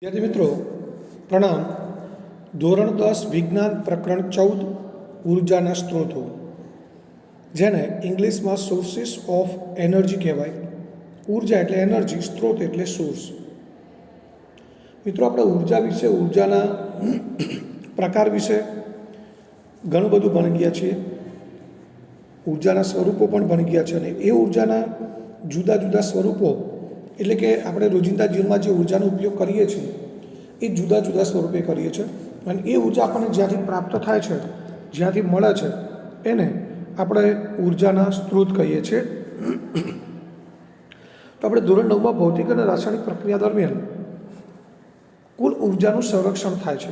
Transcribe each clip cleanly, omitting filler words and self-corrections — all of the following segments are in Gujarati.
विद्यार्थी मित्रों प्रणाम। धोरण 10 विज्ञान प्रकरण 14 ऊर्जाना स्त्रोतो जेने इंग्लिश में सोर्सेस ऑफ एनर्जी कहवाय। ऊर्जा एटले एनर्जी, स्त्रोत एटले सोर्स। मित्रों आपणे ऊर्जा विषे, ऊर्जाना प्रकार विषे घणुं बधुं भणी गया छीए। ऊर्जाना स्वरूपों पण भणी गया छे अने ए ऊर्जाना जुदा जुदा स्वरूपों એટલે કે આપણે રોજિંદા જીવનમાં જે ઊર્જાનો ઉપયોગ કરીએ છીએ એ જુદા જુદા સ્વરૂપે કરીએ છીએ અને એ ઊર્જા આપણને જ્યાંથી પ્રાપ્ત થાય છે, જ્યાંથી મળે છે એને આપણે ઊર્જાના સ્ત્રોત કહીએ છીએ। તો આપણે ધોરણ 9માં ભૌતિક અને રાસાયણિક પ્રક્રિયા દરમિયાન કુલ ઊર્જાનું સંરક્ષણ થાય છે,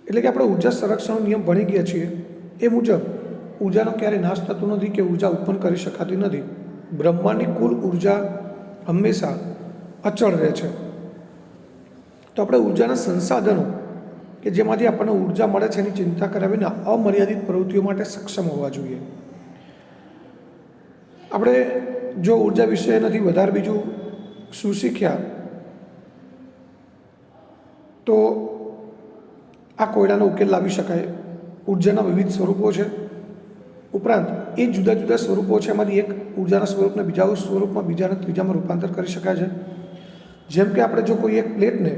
એટલે કે આપણે ઊર્જા સંરક્ષણનો નિયમ ભણી ગયા છીએ। એ મુજબ ઊર્જાનો ક્યારેય નાશ થતો નથી કે ઊર્જા ઉત્પન્ન કરી શકાતી નથી। બ્રહ્માંડની કુલ ઊર્જા હંમેશા અચળ રહે છે। તો આપણે ઊર્જાના સંસાધનો કે જેમાંથી આપણને ઊર્જા મળે છે એની ચિંતા કર્યા વિના અમર્યાદિત પ્રવૃત્તિઓ માટે સક્ષમ હોવા જોઈએ। આપણે જો ઊર્જા વિશે નથી વધારે બીજું શું શીખ્યા તો આ કોયડાનો ઉકેલ લાવી શકાય। ઊર્જાના વિવિધ સ્વરૂપો છે, ઉપરાંત એ જુદા જુદા સ્વરૂપો છે એમાંથી એક ઊર્જાના સ્વરૂપને બીજા સ્વરૂપમાં, બીજાને ત્રીજામાં રૂપાંતર કરી શકાય છે। જેમ કે આપણે જો કોઈ એક પ્લેટને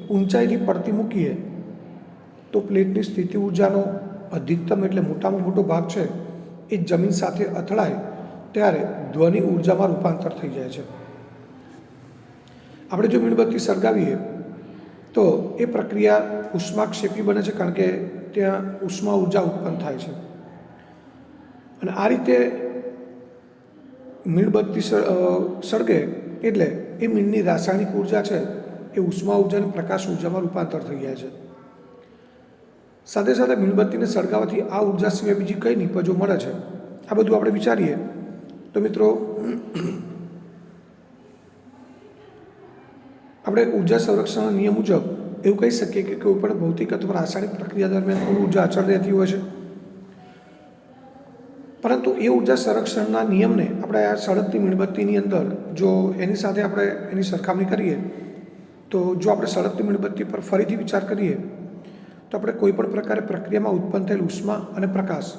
ઊંચાઈથી પડતી મૂકીએ તો પ્લેટની સ્થિતિ ઊર્જાનો અધિકતમ એટલે મોટામાં મોટો ભાગ છે એ જમીન સાથે અથડાય ત્યારે ધ્વનિ ઊર્જામાં રૂપાંતર થઈ જાય છે। આપણે જો મીણબત્તી સળગાવીએ તો એ પ્રક્રિયા ઉષ્માક્ષેપી બને છે, કારણ કે ત્યાં ઉષ્મા ઊર્જા ઉત્પન્ન થાય છે અને આ રીતે મીણબત્તી સળગે એટલે એ મીણની રાસાયણિક ઊર્જા છે એ ઉષ્મા ઊર્જા અને પ્રકાશ ઊર્જામાં રૂપાંતર થઈ જાય છે। સાથે સાથે મીણબત્તીને સળગાવવાથી આ ઊર્જા સિવાય બીજી કઈ નિપજો મળે છે, આ બધું આપણે વિચારીએ તો મિત્રો આપણે ઊર્જા સંરક્ષણના નિયમ મુજબ એવું કહી શકીએ કે કોઈ પણ ભૌતિક અથવા રાસાયણિક પ્રક્રિયા દરમિયાન ઊર્જા અચળ રહેતી હોય છે, પરંતુ એ ઊર્જા સંરક્ષણના નિયમને આપણે આ સળગતી મીણબત્તીની અંદર જો એની સાથે આપણે એની સરખામણી કરીએ તો જો આપણે સળગતી મીણબત્તી પર ફરીથી વિચાર કરીએ તો આપણે કોઈપણ પ્રકારે પ્રક્રિયામાં ઉત્પન્ન થયેલ ઉષ્મા અને પ્રકાશ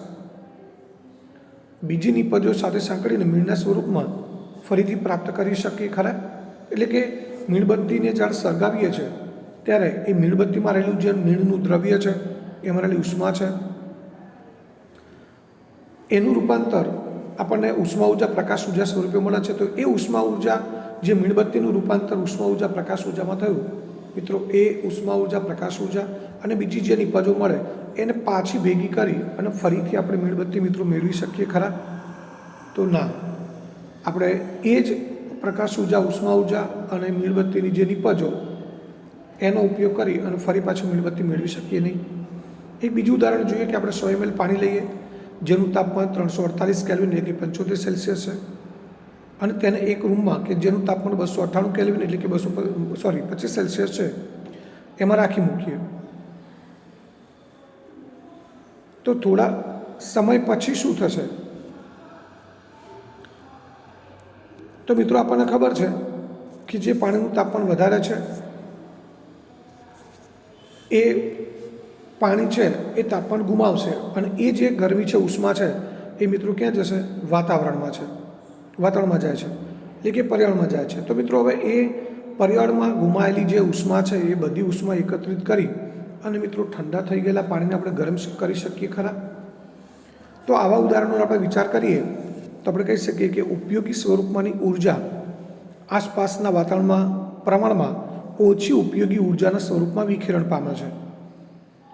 બીજી નિપજો સાથે સાંકળીને મીણના સ્વરૂપમાં ફરીથી પ્રાપ્ત કરી શકીએ ખરા। એટલે કે મીણબત્તીને જ્યારે સળગાવીએ છીએ ત્યારે એ મીણબત્તીમાં રહેલું જે મીણનું દ્રવ્ય છે, એમાં રહેલી ઉષ્મા છે, એનું રૂપાંતર આપણને ઉષ્મા ઊર્જા, પ્રકાશ ઊર્જા સ્વરૂપે મળે છે। તો એ ઉષ્મા ઊર્જા, જે મીણબત્તીનું રૂપાંતર ઉષ્મા ઊર્જા પ્રકાશ ઊર્જામાં થયું મિત્રો, એ ઉષ્મા ઊર્જા, પ્રકાશ ઊર્જા અને બીજી જે નિપજો મળે એને પાછી ભેગી કરી અને ફરીથી આપણે મીણબત્તી મિત્રો મેળવી શકીએ ખરા? તો ના, આપણે એ જ પ્રકાશ ઊર્જા, ઉષ્મા ઊર્જા અને મીણબત્તીની જે નિપજો એનો ઉપયોગ કરી અને ફરી પાછી મીણબત્તી મેળવી શકીએ નહીં। એક બીજું ઉદાહરણ જોઈએ કે આપણે 100 ml પાણી લઈએ જેનું તાપમાન 348 કેલ્વિન એટલે કે 75 સેલ્સિયસ છે અને તેને એક રૂમમાં કે જેનું તાપમાન 298 કેલ્વિન એટલે કે 25 સેલ્સિયસ છે એમાં રાખી મૂકીએ તો થોડા સમય પછી શું થશે? તો મિત્રો આપણને ખબર છે કે જે પાણીનું તાપમાન વધારે છે એ પાણી છે એ તાપમાન ગુમાવશે અને એ જે ગરમી છે, ઉષ્મા છે એ મિત્રો ક્યાં જશે? વાતાવરણમાં જાય છે, એટલે કે પર્યાવરણમાં જાય છે। તો મિત્રો હવે એ પર્યાવરણમાં ગુમાયેલી જે ઉષ્મા છે એ બધી ઉષ્મા એકત્રિત કરી અને મિત્રો ઠંડા થઈ ગયેલા પાણીને આપણે ગરમ કરી શકીએ ખરા? તો આવા ઉદાહરણોનો આપણે વિચાર કરીએ તો આપણે કહી શકીએ કે ઉપયોગી સ્વરૂપમાંની ઊર્જા આસપાસના વાતાવરણમાં પ્રમાણમાં ઓછી ઉપયોગી ઊર્જાના સ્વરૂપમાં વિખેરણ પામે છે।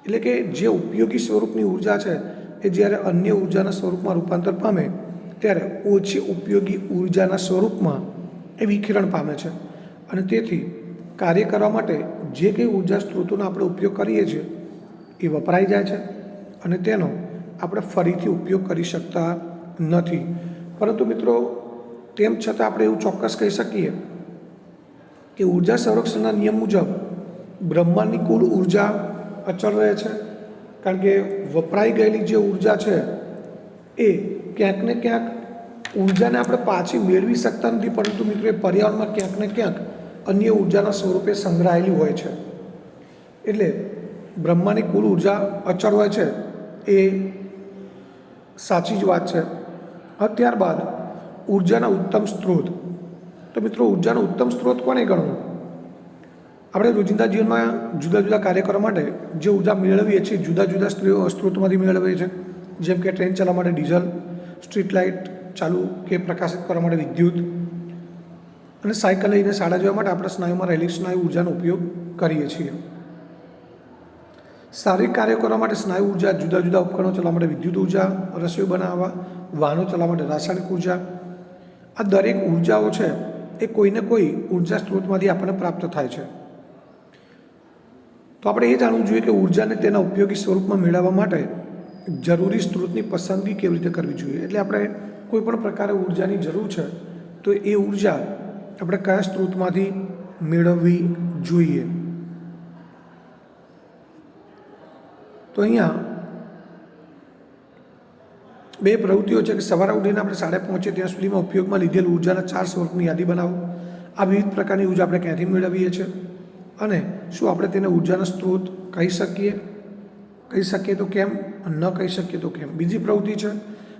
એટલે કે જે ઉપયોગી સ્વરૂપની ઊર્જા છે એ જ્યારે અન્ય ઊર્જાના સ્વરૂપમાં રૂપાંતર પામે ત્યારે ઓછી ઉપયોગી ઊર્જાના સ્વરૂપમાં એ વિખેરણ પામે છે અને તેથી કાર્ય કરવા માટે જે કંઈ ઊર્જા સ્ત્રોતોનો આપણે ઉપયોગ કરીએ છીએ એ વપરાઈ જાય છે અને તેનો આપણે ફરીથી ઉપયોગ કરી શકતા નથી। પરંતુ મિત્રો તેમ છતાં આપણે એવું ચોક્કસ કહી શકીએ કે ઊર્જા સંરક્ષણના નિયમ મુજબ બ્રહ્માંડની કુલ ઊર્જા અચળ રહે છે, કારણ કે વપરાઈ ગયેલી જે ઊર્જા છે એ ક્યાંક ને ક્યાંક ઊર્જાને આપણે પાછી મેળવી શકતા નથી, પરંતુ મિત્રો એ પર્યાવરણમાં ક્યાંક ને ક્યાંક અન્ય ઉર્જાના સ્વરૂપે સંગ્રહાયેલી હોય છે. એટલે બ્રહ્માંડની કુલ ઉર્જા અચળ હોય છે એ સાચી જ વાત છે. ત્યારબાદ ઉર્જાના ઉત્તમ સ્ત્રોત. તો મિત્રો ઉર્જાનો ઉત્તમ સ્ત્રોત કોને ગણવું? આપણે રોજિંદા જીવનમાં જુદા જુદા કાર્ય કરવા માટે જે ઉર્જા મેળવીએ છીએ જુદા જુદા સ્ત્રોતમાંથી મેળવીએ છીએ. જેમ કે ટ્રેન ચલાવવા માટે ડીઝલ, સ્ટ્રીટ લાઇટ ચાલુ કે પ્રકાશિત કરવા માટે વિદ્યુત, અને સાયકલ લઈને શાળા જવા માટે આપણે સ્નાયુમાં રહેલી સ્નાયુ ઉર્જાનો ઉપયોગ કરીએ છીએ. શારીરિક કાર્યો કરવા માટે સ્નાયુ ઉર્જા, જુદા જુદા ઉપકરણો ચલાવવા માટે વિદ્યુત ઉર્જા, રસોઈ બનાવવા, વાહનો ચલાવવા માટે રાસાયણિક ઉર્જા. આ દરેક ઉર્જાઓ છે એ કોઈને કોઈ ઉર્જા સ્ત્રોતમાંથી આપણને પ્રાપ્ત થાય છે. તો આપણે એ જાણવું જોઈએ કે ઉર્જાને તેના ઉપયોગી સ્વરૂપમાં મેળવવા માટે જરૂરી સ્ત્રોતની પસંદગી કેવી રીતે કરવી જોઈએ. એટલે આપણે કોઈ પણ પ્રકારે ઉર્જાની જરૂર છે તો એ ઉર્જા આપણે કયા સ્ત્રોતમાંથી મેળવવી જોઈએ. તો અહીંયા બે પ્રવૃત્તિઓ છે કે સવારે ઉઠીને આપણે શાળાએ પહોંચીએ ત્યાં સુધીમાં ઉપયોગમાં લીધેલ ઉર્જાના 4 સ્વરૂપની યાદી બનાવો. આ વિવિધ પ્રકારની ઉર્જા આપણે ક્યાંથી મેળવીએ છીએ અને શું આપણે તેને ઉર્જાનો સ્ત્રોત કહી શકીએ તો કેમ, ન કહી શકીએ તો કેમ. બીજી પ્રવૃત્તિ છે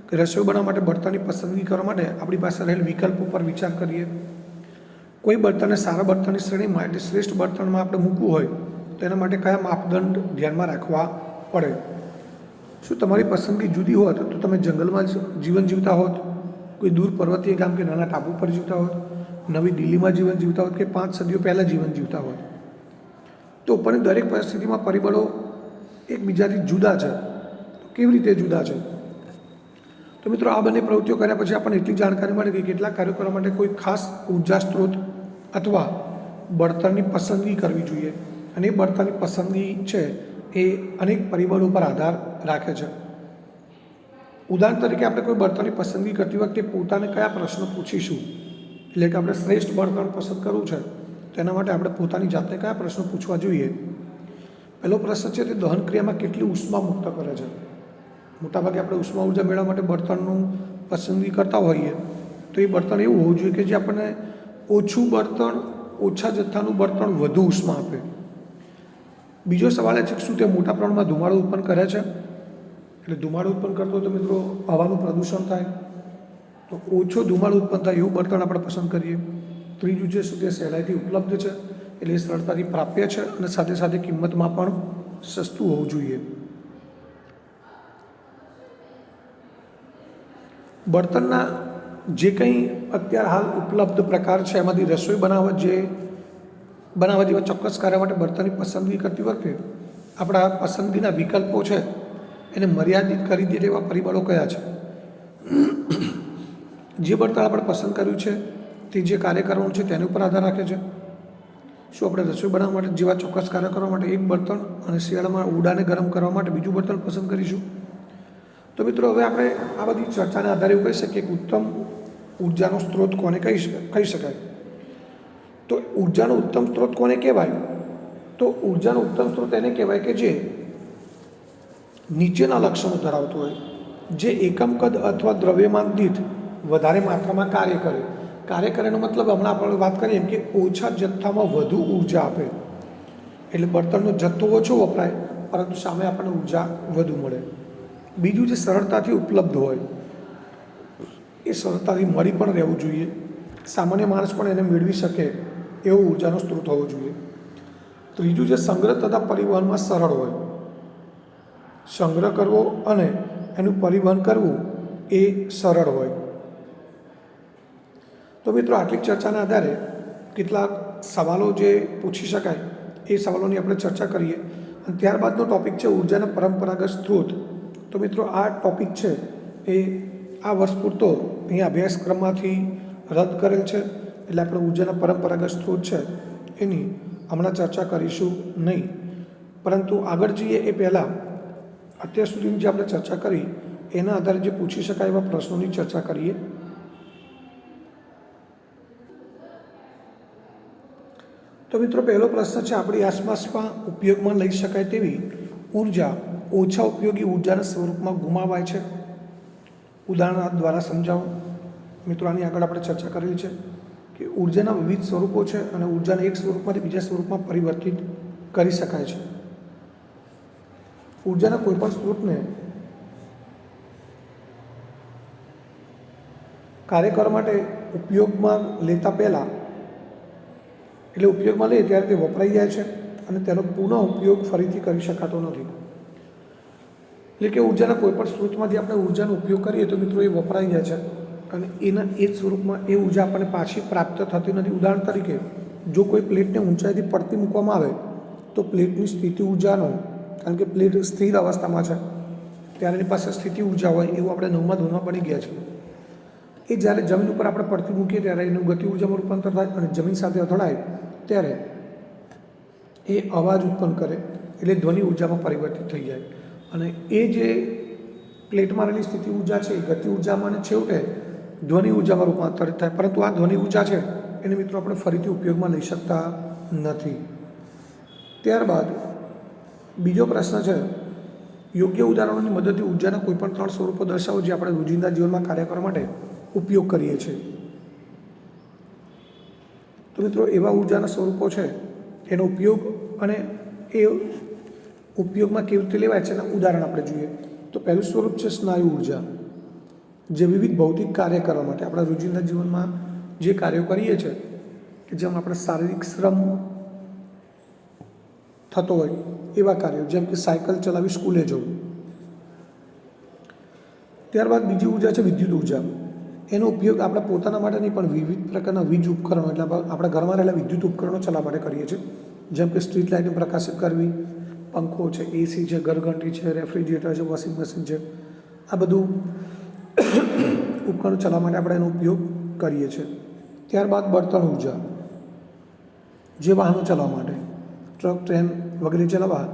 કે રસોઈ બનાવવા માટે બળતણની પસંદગી કરવા માટે આપણી પાસે રહેલ વિકલ્પો પર વિચાર કરીએ. કોઈ બળતણને સારા બળતણની શ્રેણીમાં એટલે શ્રેષ્ઠ બળતણમાં આપણે મૂકવું હોય તો એના માટે કયા માપદંડ ધ્યાનમાં રાખવા પડે. શું તમારી પસંદગી જુદી હોત તો તમે જંગલમાં જીવન જીવતા હોત, કોઈ દૂર પર્વતીય ગામ કે નાના ટાપુ પર જીવતા હોત, નવી દિલ્હીમાં જીવન જીવતા હોત કે 5 સદીઓ પહેલાં જીવન જીવતા હોત. તો ઉપરની દરેક પરિસ્થિતિમાં પરિબળો એકબીજાથી જુદા છે. કેવી રીતે જુદા છે? તો મિત્રો આ બંને પ્રવૃત્તિઓ કર્યા પછી આપણને એટલી જાણકારી મળે કે કેટલાક કાર્યો કરવા માટે કોઈ ખાસ ઉર્જા સ્ત્રોત અથવા બળતણની પસંદગી કરવી જોઈએ. અને એ બળતણની પસંદગી છે એ અનેક પરિબળો પર આધાર રાખે છે. ઉદાહરણ તરીકે આપણે કોઈ બળતણની પસંદગી કરતી વખતે પોતાને કયા પ્રશ્નો પૂછીશું. એટલે કે આપણે શ્રેષ્ઠ બળતણ પસંદ કરવું છે તો એના માટે આપણે પોતાની જાતને કયા પ્રશ્નો પૂછવા જોઈએ. પહેલો પ્રશ્ન છે તે દહન ક્રિયામાં કેટલી ઉષ્મા મુક્ત કરે છે. મોટાભાગે આપણે ઉષ્મા ઉર્જા મેળવવા માટે બળતણનું પસંદગી કરતા હોઈએ તો એ બળતણ એવું હોવું જોઈએ કે જે આપણને ઓછું બળતણ, ઓછા જથ્થાનું બળતણ વધુ ઉષ્મા આપે. બીજો સવાલ એ છે કે શું તે મોટા પ્રમાણમાં ધુમાડો ઉત્પન્ન કરે છે. એટલે ધુમાડો ઉત્પન્ન કરતો હોય તો મિત્રો હવાનું પ્રદૂષણ થાય, તો ઓછો ધુમાડો ઉત્પન્ન થાય એવું બળતણ આપણે પસંદ કરીએ. ત્રીજું છે શું તે સહેલાઈથી ઉપલબ્ધ છે, એટલે એ સરળતાથી પ્રાપ્ય છે અને સાથે સાથે કિંમતમાં પણ સસ્તું હોવું જોઈએ. બળતણના જે કંઈ અત્યારે હાલ ઉપલબ્ધ પ્રકાર છે એમાંથી રસોઈ બનાવવા જેવા ચોક્કસ કાર્ય માટે બળતણની પસંદગી કરતી વખતે આપણા પસંદગીના વિકલ્પો છે એને મર્યાદિત કરી દે તેવા પરિબળો કયા છે. જે બળતણ આપણે પસંદ કર્યું છે તે જે કાર્ય કરવાનું છે તેની ઉપર આધાર રાખે છે. શું આપણે રસોઈ બનાવવા માટે જેવા ચોક્કસ કાર્ય કરવા માટે એક બળતણ અને શિયાળામાં ઉડાને ગરમ કરવા માટે બીજું બળતણ પસંદ કરીશું. તો મિત્રો હવે આપણે આ બધી ચર્ચાના આધારે એવું કહી શકીએ કે ઉત્તમ ઉર્જાનો સ્ત્રોત કોને કહી શકાય. તો ઉર્જાનો ઉત્તમ સ્ત્રોત કોને કહેવાય? તો ઉર્જાનો ઉત્તમ સ્ત્રોત એને કહેવાય કે જે નીચેના લક્ષણો ધરાવતું હોય. જે એકમ કદ અથવા દ્રવ્યમાન દીઠ વધારે માત્રામાં કાર્ય કરે. કાર્ય કરેનો મતલબ હમણાં આપણે વાત કરીએ એમ કે ઓછા જથ્થામાં વધુ ઉર્જા આપે. એટલે બળતણનો જથ્થો ઓછો વપરાય પરંતુ સામે આપણને ઉર્જા વધુ મળે. બીજું જે સરળતાથી ઉપલબ્ધ હોય, એ સરળતાથી મળી પણ રહેવું જોઈએ. સામાન્ય માણસ પણ એને મેળવી શકે એવો ઉર્જાનો સ્ત્રોત હોવો જોઈએ. ત્રીજું જે સંગ્રહ તથા પરિવહનમાં સરળ હોય. સંગ્રહ કરવો અને એનું પરિવહન કરવું એ સરળ હોય. તો મિત્રો આટલી ચર્ચાના આધારે કેટલાક સવાલો જે પૂછી શકાય એ સવાલોની આપણે ચર્ચા કરીએ. અને ત્યારબાદનો ટૉપિક છે ઉર્જાના પરંપરાગત સ્ત્રોત. તો મિત્રો આ ટૉપિક છે એ આ વર્ષ પૂરતો અહીંયા અભ્યાસક્રમમાંથી રદ કરેલ છે. એટલે આપણે ઉર્જાના પરંપરાગત સ્ત્રોત છે એની હમણાં ચર્ચા કરીશું નહીં. પરંતુ આગળ જઈએ એ પહેલાં અત્યાર સુધીની જે આપણે ચર્ચા કરી એના આધારે જે પૂછી શકાય એવા પ્રશ્નોની ચર્ચા કરીએ. તો મિત્રો પહેલો પ્રશ્ન છે આપણી આસપાસમાં ઉપયોગમાં લઈ શકાય તેવી ઉર્જા ઓછા ઉપયોગી ઉર્જાના સ્વરૂપમાં ગુમાવાય છે. ઉદાહરણ દ્વારા સમજાવો. મિત્રો આની આગળ આપણે ચર્ચા કરેલી છે. કે ઉર્જાના વિવિધ સ્વરૂપો છે અને ઉર્જાને એક સ્વરૂપમાંથી બીજા સ્વરૂપમાં પરિવર્તિત કરી શકાય છે. ઉર્જાના કોઈપણ સ્ત્રોતને કાર્ય કરવા માટે ઉપયોગમાં લેતા પહેલાં, એટલે ઉપયોગમાં લઈએ ત્યારે તે વપરાઈ જાય છે અને તેનો પુનઃ ઉપયોગ ફરીથી કરી શકાતો નથી. એટલે કે ઉર્જાના કોઈપણ સ્ત્રોતમાંથી આપણે ઉર્જાનો ઉપયોગ કરીએ તો મિત્રો એ વપરાઈ જાય છે અને એના એ જ સ્વરૂપમાં એ ઉર્જા આપણને પાછી પ્રાપ્ત થતી નથી. ઉદાહરણ તરીકે જો કોઈ પ્લેટને ઊંચાઈથી પડતી મૂકવામાં આવે તો પ્લેટની સ્થિતિ ઉર્જાનો, કારણ કે પ્લેટ સ્થિર અવસ્થામાં છે ત્યારે એની પાસે સ્થિતિ ઉર્જા હોય એવું આપણે 9મા ધોરણમાં ભણી ગયા છીએ. એ જ્યારે જમીન ઉપર આપણે પડતી મૂકીએ ત્યારે એનું ગતિ ઉર્જામાં રૂપાંતર થાય અને જમીન સાથે અથડાય ત્યારે એ અવાજ ઉત્પન્ન કરે એટલે ધ્વનિ ઉર્જામાં પરિવર્તિત થઈ જાય. અને એ જે પ્લેટમાં રહેલી સ્થિતિ ઉર્જા છે એ ગતિ ઉર્જામાં અને છેવટે ધ્વનિ ઉર્જામાં રૂપાંતરિત થાય. પરંતુ આ ધ્વનિ ઉર્જા છે એને મિત્રો આપણે ફરીથી ઉપયોગમાં લઈ શકતા નથી. ત્યારબાદ બીજો પ્રશ્ન છે, યોગ્ય ઉદાહરણોની મદદથી ઉર્જાના કોઈપણ 3 સ્વરૂપો દર્શાવો જે આપણે રોજિંદા જીવનમાં કાર્ય કરવા માટે ઉપયોગ કરીએ છીએ. તો મિત્રો એવા ઉર્જાના સ્વરૂપો છે એનો ઉપયોગ અને એ ઉપયોગમાં કેવી રીતે લેવાય છે એના ઉદાહરણ આપણે જોઈએ. તો પહેલું સ્વરૂપ છે સ્નાયુ ઉર્જા, જે વિવિધ ભૌતિક કાર્ય કરવા માટે આપણા રોજિંદા જીવનમાં જે કાર્યો કરીએ છીએ કે જેમાં આપણે શારીરિક શ્રમ થતો હોય એવા કાર્યો, જેમ કે સાયકલ ચલાવી સ્કૂલે જવું. ત્યારબાદ બીજી ઉર્જા છે વિદ્યુત ઉર્જા. એનો ઉપયોગ આપણે પોતાના માટે નહીં પણ વિવિધ પ્રકારના વીજ ઉપકરણો, એટલે આપણા ઘરમાં રહેલા વિદ્યુત ઉપકરણો ચલાવવા માટે કરીએ છીએ. જેમ કે સ્ટ્રીટ લાઇટને પ્રકાશિત કરવી, પંખો છે, એસી છે, ઘરઘંટી છે, રેફ્રિજરેટર છે, વોશિંગ મશીન છે, આ બધું ઉપકરણો ચલાવવા માટે આપણે એનો ઉપયોગ કરીએ છીએ. ત્યારબાદ બળતણ ઉર્જા, જે વાહનો ચલાવવા માટે, ટ્રક, ટ્રેન વગેરે ચલાવવા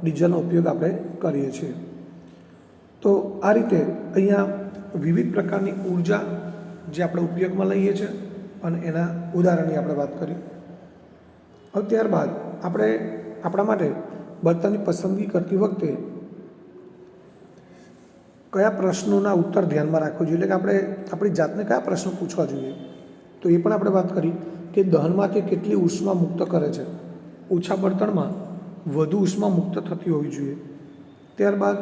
ડીઝલનો ઉપયોગ આપણે કરીએ છીએ. તો આ રીતે અહીંયા વિવિધ પ્રકારની ઉર્જા જે આપણે ઉપયોગમાં લઈએ છીએ અને એના ઉદાહરણની આપણે વાત કરી. હવે ત્યારબાદ આપણે આપણા માટે બળતણની પસંદગી કરતી વખતે કયા પ્રશ્નોના ઉત્તર ધ્યાનમાં રાખવા જોઈએ, એટલે કે આપણે આપણી જાતને કયા પ્રશ્નો પૂછવા જોઈએ. તો એ પણ આપણે વાત કરી કે દહનમાં તે કેટલી ઉષ્મા મુક્ત કરે છે. ઓછા બળતણમાં વધુ ઉષ્મા મુક્ત થતી હોવી જોઈએ. ત્યારબાદ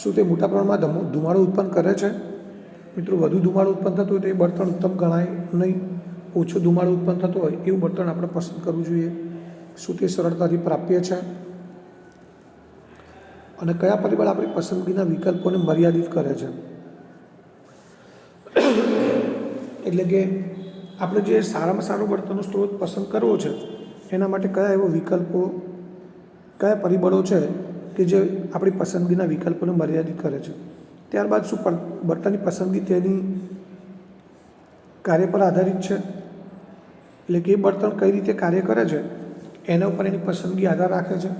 શું તે મોટા પ્રમાણમાં ધુમાડો ઉત્પન્ન કરે છે? મિત્રો વધુ ધુમાડો ઉત્પન્ન થતો હોય તો એ બળતણ ઉત્તમ ગણાય નહીં. ઓછો ધુમાડો ઉત્પન્ન થતો હોય એવું બળતણ આપણે પસંદ કરવું જોઈએ. શું તે સરળતાથી પ્રાપ્ય છે? અને કયા પરિબળ આપણી પસંદગીના વિકલ્પોને મર્યાદિત કરે છે? એટલે કે આપણે જે સારામાં સારો બળતણનો સ્ત્રોત પસંદ કરવો છે એના માટે કયા એવા વિકલ્પો, કયા પરિબળો છે કે જે આપણી પસંદગીના વિકલ્પોને મર્યાદિત કરે છે. ત્યારબાદ શું બળતણની પસંદગી તેની કાર્ય પર આધારિત છે, એટલે કે એ બળતણ કઈ રીતે કાર્ય કરે છે એના ઉપર એની પસંદગી આધાર રાખે છે.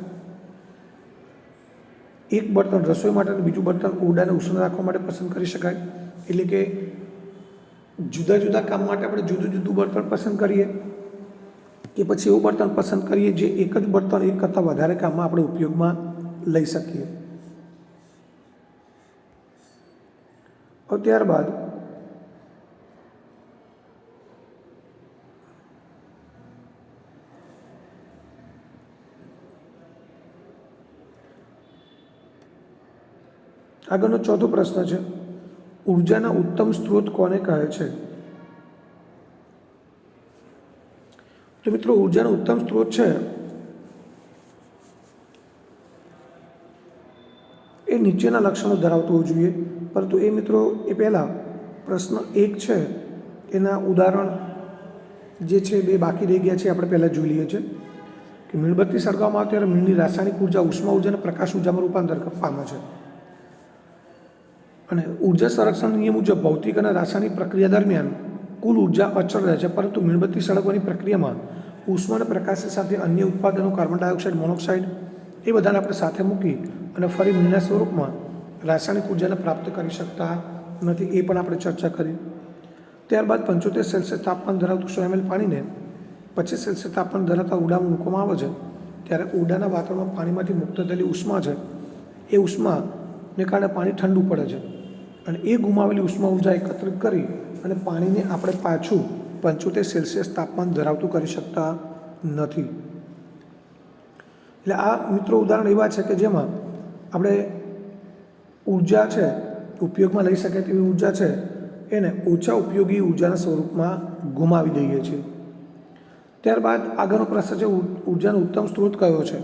એક બળતણ રસોઈ માટે અને બીજું બળતણ ઓરડાને ઉષ્ણ રાખવા માટે પસંદ કરી શકાય. એટલે કે જુદા જુદા કામ માટે આપણે જુદું જુદું બળતણ પસંદ કરીએ કે પછી એવું બળતણ પસંદ કરીએ જે એક જ બળતણ એક કરતાં વધારે કામમાં આપણે ઉપયોગમાં લઈ શકીએ. ત્યારબાદ આગળનો ચોથો પ્રશ્ન છે, ઉર્જાના ઉત્તમ સ્ત્રોત કોને કહે છે? તો મિત્રો ઉર્જાનો ઉત્તમ સ્ત્રોત છે એ નીચેના લક્ષણો ધરાવતો હોવું જોઈએ. પરંતુ એ મિત્રો એ પહેલાં પ્રશ્ન 1 છે એના ઉદાહરણ જે છે 2 બાકી રહી ગયા છે, આપણે પહેલાં જોઈ લઈએ છીએ કે મીણબત્તી સળગાવવામાં આવે ત્યારે મીણની રાસાયણિક ઉર્જા ઉષ્મા ઉર્જા અને પ્રકાશ ઉર્જામાં રૂપાંતર પામે છે. અને ઉર્જા સંરક્ષણ નિયમ મુજબ ભૌતિક અને રાસાયણિક પ્રક્રિયા દરમિયાન કુલ ઉર્જા અચળ રહે છે, પરંતુ મીણબત્તી સળગવાની પ્રક્રિયામાં ઉષ્મા અને પ્રકાશ સાથે અન્ય ઉત્પાદનો, કાર્બન ડાયોક્સાઇડ, મોનોક્સાઇડ એ બધાને આપણે સાથે મૂકી અને ફરી મીણના સ્વરૂપમાં રાસાયણિક ઉર્જાને પ્રાપ્ત કરી શકતા નથી. એ પણ આપણે ચર્ચા કરી. ત્યારબાદ 75 સેલ્સિયસ તાપમાન ધરાવતું 100 ml પાણીને 25 સેલ્સિયસ તાપમાન ધરાવતા ઓરડામાં મૂકવામાં આવે છે ત્યારે ઓરડાના વાતાવરણમાં પાણીમાંથી મુક્ત થયેલી ઉષ્મા છે એ ઉષ્માને કારણે પાણી ઠંડુ પડે છે અને એ ગુમાવેલી ઉષ્મા ઉર્જા એકત્રિત કરી અને પાણીને આપણે પાછું 75 સેલ્સિયસ તાપમાન ધરાવતું કરી શકતા નથી. એટલે આ મિત્રો ઉદાહરણ એવા છે કે જેમાં આપણે ઉર્જા છે, ઉપયોગમાં લઈ શકાય તેવી ઉર્જા છે, એને ઓછા ઉપયોગી ઉર્જાના સ્વરૂપમાં ગુમાવી દઈએ છીએ. ત્યારબાદ આગળનો પ્રશ્ન છે, ઉર્જાનો ઉત્તમ સ્ત્રોત કયો છે?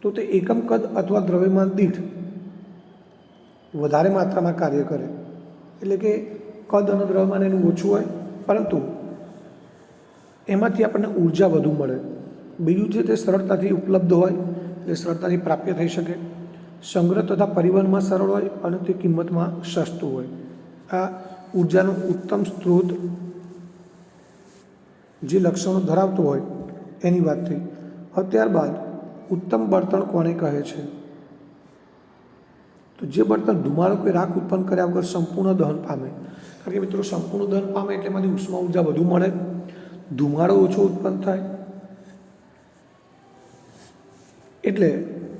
તો તે એકમ કદ અથવા દ્રવ્યમાન દીઠ વધારે માત્રામાં કાર્ય કરે. એટલે કે કદ અને દ્રવ્યમાન એનું ઓછું હોય, પરંતુ એમાંથી આપણને ઉર્જા વધુ મળે. બીજું છે તે સરળતાથી ઉપલબ્ધ હોય, એટલે સરળતાથી પ્રાપ્ય થઈ શકે. સંગ્રહ તથા પરિવહનમાં સરળ હોય અને તે કિંમતમાં સસ્તું હોય. આ ઉર્જાનો ઉત્તમ સ્ત્રોત જે લક્ષણો ધરાવતું હોય એની વાત થઈ. હવે ત્યારબાદ ઉત્તમ બળતણ કોને કહે છે? તો જે બળતણ ધુમાડો કે રાખ ઉત્પન્ન કર્યા વગર સંપૂર્ણ દહન પામે. કારણ કે મિત્રો સંપૂર્ણ દહન પામે એટલે એમાંથી ઉષ્મા ઉર્જા વધુ મળે, ધુમાડો ઓછો ઉત્પન્ન થાય, એટલે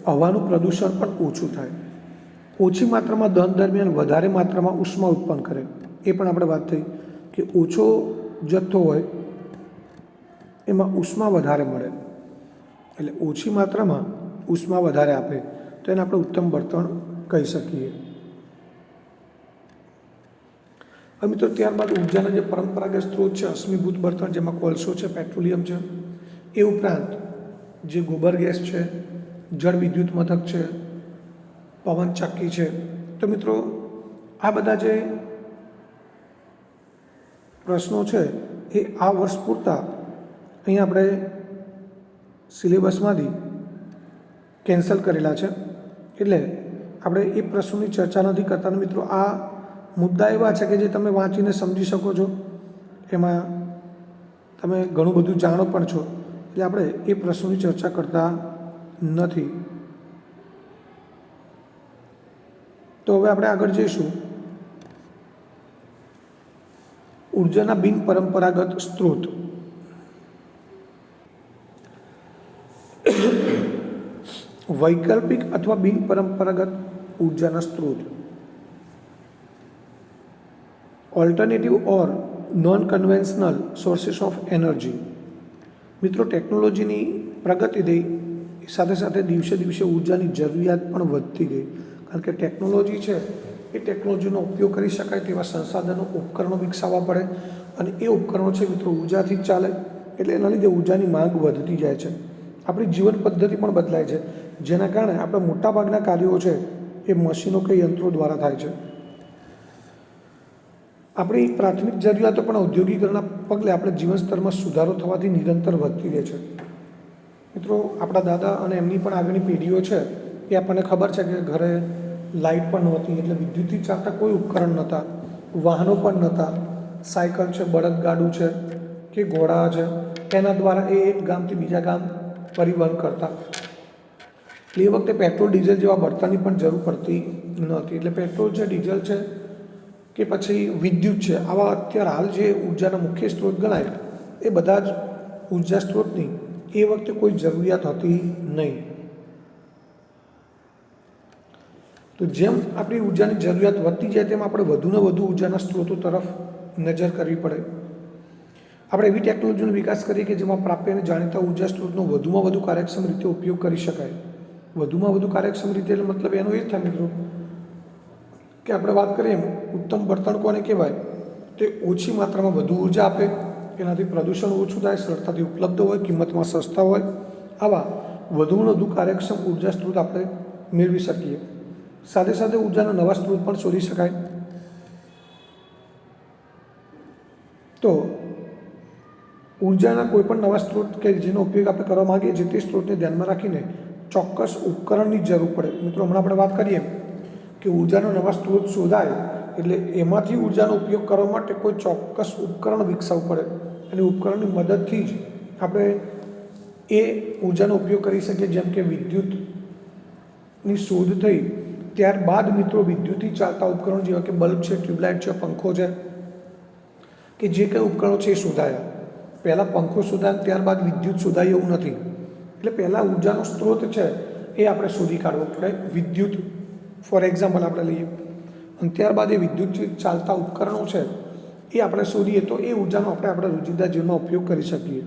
હવાનું પ્રદૂષણ પણ ઓછું થાય. ઓછી માત્રામાં દહન દરમિયાન વધારે માત્રામાં ઉષ્મા ઉત્પન્ન કરે. એ પણ આપણે વાત થઈ કે ઓછો જથ્થો હોય એમાં ઉષ્મા વધારે મળે, એટલે ઓછી માત્રામાં ઉષ્મા વધારે આપે, તો એને આપણે ઉત્તમ બળતણ કહી શકીએ. હવે મિત્રો ત્યારબાદ ઉર્જાના જે પરંપરાગત સ્ત્રોત છે, અશ્મિભૂત બળતણ, જેમાં કોલસો છે, પેટ્રોલિયમ છે, એ ઉપરાંત જે ગોબર ગેસ છે, જળ વિદ્યુત મથક છે, પવન ચક્કી છે. તો મિત્રો આ બધા જે પ્રશ્નો છે એ આ વર્ષ પૂરતા અહીં આપણે સિલેબસમાંથી કેન્સલ કરેલા છે, એટલે આપણે એ પ્રશ્નોની ચર્ચા નથી કરતા. મિત્રો આ મુદ્દા એવા છે કે જે તમે વાંચીને સમજી શકો છો, એમાં તમે ઘણું બધું જાણો પણ છો, એટલે આપણે એ પ્રશ્નોની ચર્ચા કરતા નથી. તો હવે આપણે આગળ જઈશું ઉર્જાના બિન પરંપરાગત સ્ત્રોત. વૈકલ્પિક અથવા બિન પરંપરાગત ઉર્જાના સ્ત્રોત. Alternative or non conventional sources of energy. મિત્રો ટેકનોલોજીની પ્રગતિ થઈ સાથે સાથે દિવસે દિવસે ઉર્જાની જરૂરિયાત પણ વધતી ગઈ, કારણ કે ટેકનોલોજી છે એ ટેકનોલોજીનો ઉપયોગ કરી શકાય તેવા સંસાધનો, ઉપકરણો વિકસાવવા પડે, અને એ ઉપકરણો છે મિત્રો ઉર્જાથી જ ચાલે, એટલે એના લીધે ઉર્જાની માંગ વધતી જાય છે. આપણી જીવન પદ્ધતિ પણ બદલાય છે, જેના કારણે આપણા મોટાભાગના કાર્યો છે એ મશીનો કે યંત્રો દ્વારા થાય છે. આપણી પ્રાથમિક જરૂરિયાતો પણ ઔદ્યોગિકરણના પગલે આપણે જીવન સ્તરમાં સુધારો થવાથી નિરંતર વધતી રહે છે. મિત્રો આપણા દાદા અને એમની પણ આગળની પેઢીઓ છે એ આપણને ખબર છે કે ઘરે લાઇટ પણ નહોતી, એટલે વિદ્યુતથી ચાલતા કોઈ ઉપકરણ નહોતા, વાહનો પણ નહોતા. સાયકલ છે, બળદગાડું છે કે ઘોડા છે, એના દ્વારા એ એક ગામથી બીજા ગામ પરિવહન કરતા. એટલે એ વખતે પેટ્રોલ ડીઝલ જેવા બળતણની પણ જરૂર પડતી નહોતી. એટલે પેટ્રોલ છે, ડીઝલ છે કે પછી વિદ્યુત છે, આવા અત્યારે હાલ જે ઉર્જાના મુખ્ય સ્ત્રોત ગણાય એ બધા જ ઉર્જા સ્ત્રોતની એ વખતે કોઈ જરૂરિયાત હતી નહીં. તો જેમ આપણી ઉર્જાની જરૂરિયાત વધતી જાય તેમ આપણે વધુને વધુ ઉર્જાના સ્ત્રોતો તરફ નજર કરવી પડે. આપણે એવી ટેકનોલોજીનો વિકાસ કરીએ કે જેમાં પ્રાપ્ય અને જાણીતા ઉર્જા સ્ત્રોતનો વધુમાં વધુ કાર્યક્ષમ રીતે ઉપયોગ કરી શકાય. વધુમાં વધુ કાર્યક્ષમ રીતે એટલે મતલબ એનો એ જ થાય મિત્રો કે આપણે વાત કરીએ એમ ઉત્તમ બળતણ કોને કહેવાય? તે ઓછી માત્રામાં વધુ ઉર્જા આપે, એનાથી પ્રદૂષણ ઓછું થાય, સરળતાથી ઉપલબ્ધ હોય, કિંમતમાં સસ્તા હોય. આવા વધુમાં વધુ કાર્યક્ષમ ઉર્જા સ્ત્રોત આપણે મેળવી શકીએ. સાથે સાથે ઉર્જાના નવા સ્ત્રોત પણ શોધી શકાય. તો ઉર્જાના કોઈ પણ નવા સ્ત્રોત કે જેનો ઉપયોગ આપણે કરવા માગીએ છીએ તે સ્ત્રોતને ધ્યાનમાં રાખીને ચોક્કસ ઉપકરણની જરૂર પડે. મિત્રો હમણાં આપણે વાત કરીએ કે ઉર્જાનો નવા સ્ત્રોત શોધાય એટલે એમાંથી ઉર્જાનો ઉપયોગ કરવા માટે કોઈ ચોક્કસ ઉપકરણ વિકસાવવું પડે, અને ઉપકરણની મદદથી જ આપણે એ ઉર્જાનો ઉપયોગ કરી શકીએ. જેમ કે વિદ્યુતની શોધ થઈ ત્યારબાદ મિત્રો વિદ્યુતથી ચાલતા ઉપકરણો જેવા કે બલ્બ છે, ટ્યુબલાઇટ છે, પંખો છે કે જે કંઈ ઉપકરણો છે એ શોધાયા. પહેલાં પંખો શોધાય ત્યારબાદ વિદ્યુત શોધાય એવું નથી. એટલે પહેલાં ઉર્જાનો સ્ત્રોત છે એ આપણે શોધી કાઢવો પડે, વિદ્યુત ફોર એક્ઝામ્પલ આપણે લઈએ, અને ત્યારબાદ એ વિદ્યુતથી ચાલતા ઉપકરણો છે એ આપણે શોધીએ તો એ ઉર્જાનો આપણે આપણા રોજિંદા જીવનમાં ઉપયોગ કરી શકીએ.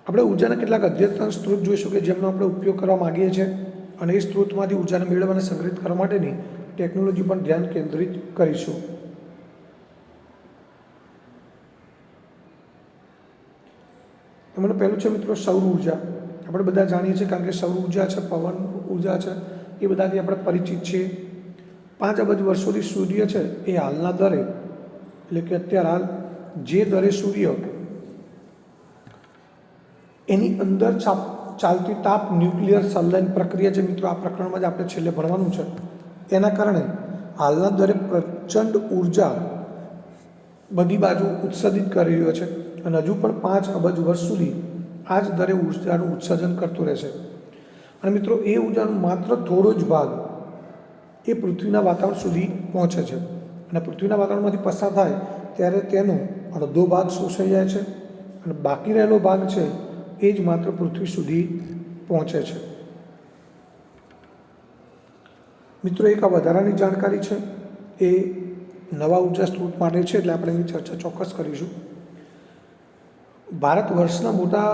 આપણે ઉર્જાના કેટલાક અદ્યતન સ્ત્રોત જોઈશું કે જેમનો આપણે ઉપયોગ કરવા માગીએ છીએ અને એ સ્ત્રોતમાંથી ઉર્જાને મેળવવા અને સંગ્રહિત કરવા માટેની ટેકનોલોજી પર ધ્યાન કેન્દ્રિત કરીશું. એમાંનું પહેલું છે મિત્રો સૌર ઉર્જા. આપણે બધા જાણીએ છીએ કારણ કે સૌર ઉર્જા છે, પવન ઉર્જા છે, એ બધાથી આપણે પરિચિત છીએ. 5 અબજ વર્ષોથી સૂર્ય છે એ હાલના દરે, એટલે કે અત્યારે હાલ જે દરે સૂર્ય એની અંદર ચાલતી તાપ ન્યુક્લિયર સંલયન પ્રક્રિયા છે મિત્રો, આ પ્રકરણમાં જ આપણે છેલ્લે ભણવાનું છે. એના કારણે હાલના દરે પ્રચંડ ઉર્જા બધી બાજુ ઉત્સર્જિત કરી રહ્યો છે અને હજુ પણ 5 અબજ વર્ષ સુધી આ જ દરે ઉર્જાનું ઉત્સર્જન કરતું રહેશે. અને મિત્રો એ ઉર્જાનો માત્ર થોડો જ ભાગ એ પૃથ્વીના વાતાવરણ સુધી પહોંચે છે અને પૃથ્વીના વાતાવરણમાંથી પસાર થાય ત્યારે તેનો અડધો ભાગ શોષાઈ જાય છે અને બાકી રહેલો ભાગ છે એ જ માત્ર પૃથ્વી સુધી પહોંચે છે. મિત્રો એક આ વધારાની જાણકારી છે, એ નવા ઉર્જા સ્ત્રોત માટે છે એટલે આપણે એની ચર્ચા ચોક્કસ કરીશું. ભારત વર્ષના મોટા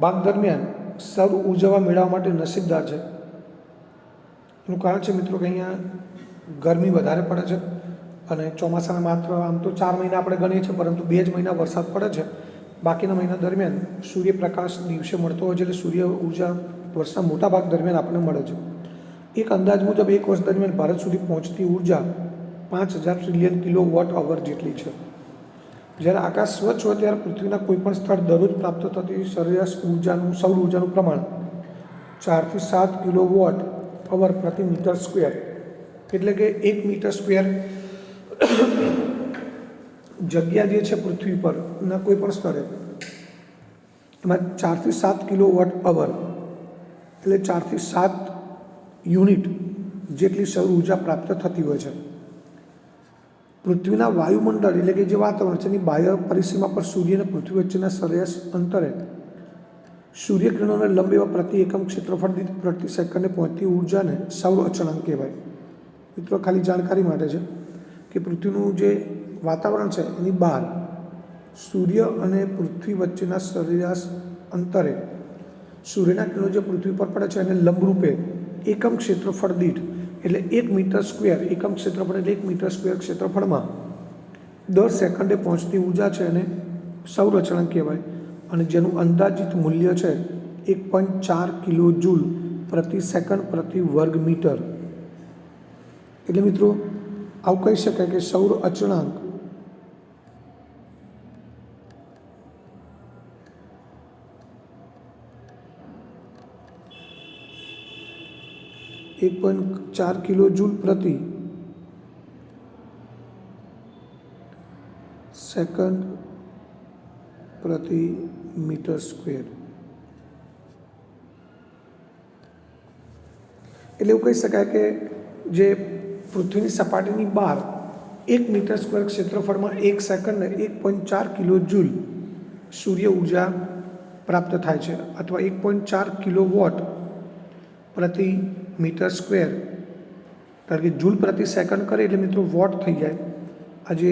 ભાગ દરમિયાન સૌર ઉર્જા મેળવવા માટે નસીબદાર છે. એનું કારણ છે મિત્રો કે અહીંયા ગરમી વધારે પડે છે અને ચોમાસાના માત્ર આમ તો 4 મહિના આપણે ગણીએ છીએ પરંતુ 2 જ મહિના વરસાદ પડે છે. બાકીના મહિના દરમિયાન સૂર્યપ્રકાશ દિવસે મળતો હોય છે એટલે સૂર્ય ઉર્જા વર્ષના મોટા ભાગ દરમિયાન આપણને મળે છે. એક અંદાજ મુજબ એક વર્ષ દરમિયાન ભારત સુધી પહોંચતી ઉર્જા 5000 ટ્રિલિયન કિલોવોટ અવર જેટલી છે. જ્યારે આકાશ સ્વચ્છ હોય ત્યારે પૃથ્વીના કોઈપણ સ્થળ દરરોજ પ્રાપ્ત થતી સરેરાશ સૌર ઉર્જાનું પ્રમાણ 4 થી 7 કિલોવોટ અવર પ્રતિ મીટર સ્ક્વેર, એટલે કે 1 મીટર સ્ક્વેર જગ્યા જે છે પૃથ્વી પરના કોઈ પણ સ્થળે એમાં 4 થી 7 કિલોવોટ અવર એટલે 4 થી 7 યુનિટ જેટલી સૌર ઉર્જા પ્રાપ્ત થતી હોય છે. પૃથ્વીના વાયુમંડળ એટલે કે જે વાતાવરણ છે એની બાહ્ય પરિસીમા પર સૂર્ય અને પૃથ્વી વચ્ચેના સરેરાશ અંતરે સૂર્યકિરણોને લંબ એવા પ્રતિ એકમ ક્ષેત્રફળ દીઠ પ્રતિ સેકન્ડે પહોંચતી ઉર્જાને સૌર અચળાંક કહેવાય. મિત્રો ખાલી જાણકારી માટે છે કે પૃથ્વીનું જે વાતાવરણ છે એની બહાર સૂર્ય અને પૃથ્વી વચ્ચેના સરેરાશ અંતરે સૂર્યના કિરણો જે પૃથ્વી પર પડે છે એને લંબરૂપે એકમ ક્ષેત્રફળ દીઠ એટલે 1 મીટર સ્ક્વેર એકમ ક્ષેત્રફળ એટલે 1 મીટર સ્ક્વેર ક્ષેત્રફળમાં દર સેકન્ડે પહોંચતી ઉર્જા છે એને સૌર અચળાંક કહેવાય અને જેનું અંદાજિત મૂલ્ય છે 1.4 કિલો જૂલ પ્રતિ સેકન્ડ પ્રતિ વર્ગ મીટર. એટલે મિત્રો આવું કહી શકાય કે સૌર અચળાંક .4 કિલો જૂલ પ્રતિ સેકન્ડ પ્રતિ મીટર સ્ક્વેર. એટલે એવું કહી શકાય કે જે પૃથ્વીની સપાટીની બહાર 1 મીટર સ્ક્વેર ક્ષેત્રફળમાં 1 સેકન્ડને 1.4 કિલો જૂલ સૂર્ય ઉર્જા પ્રાપ્ત થાય છે અથવા 1.4 કિલોવોટ પ્રતિ મીટર સ્ક્વેર, કારણ કે જૂલ પ્રતિ સેકન્ડ કરે એટલે મિત્રો વોટ થઈ જાય. આ જે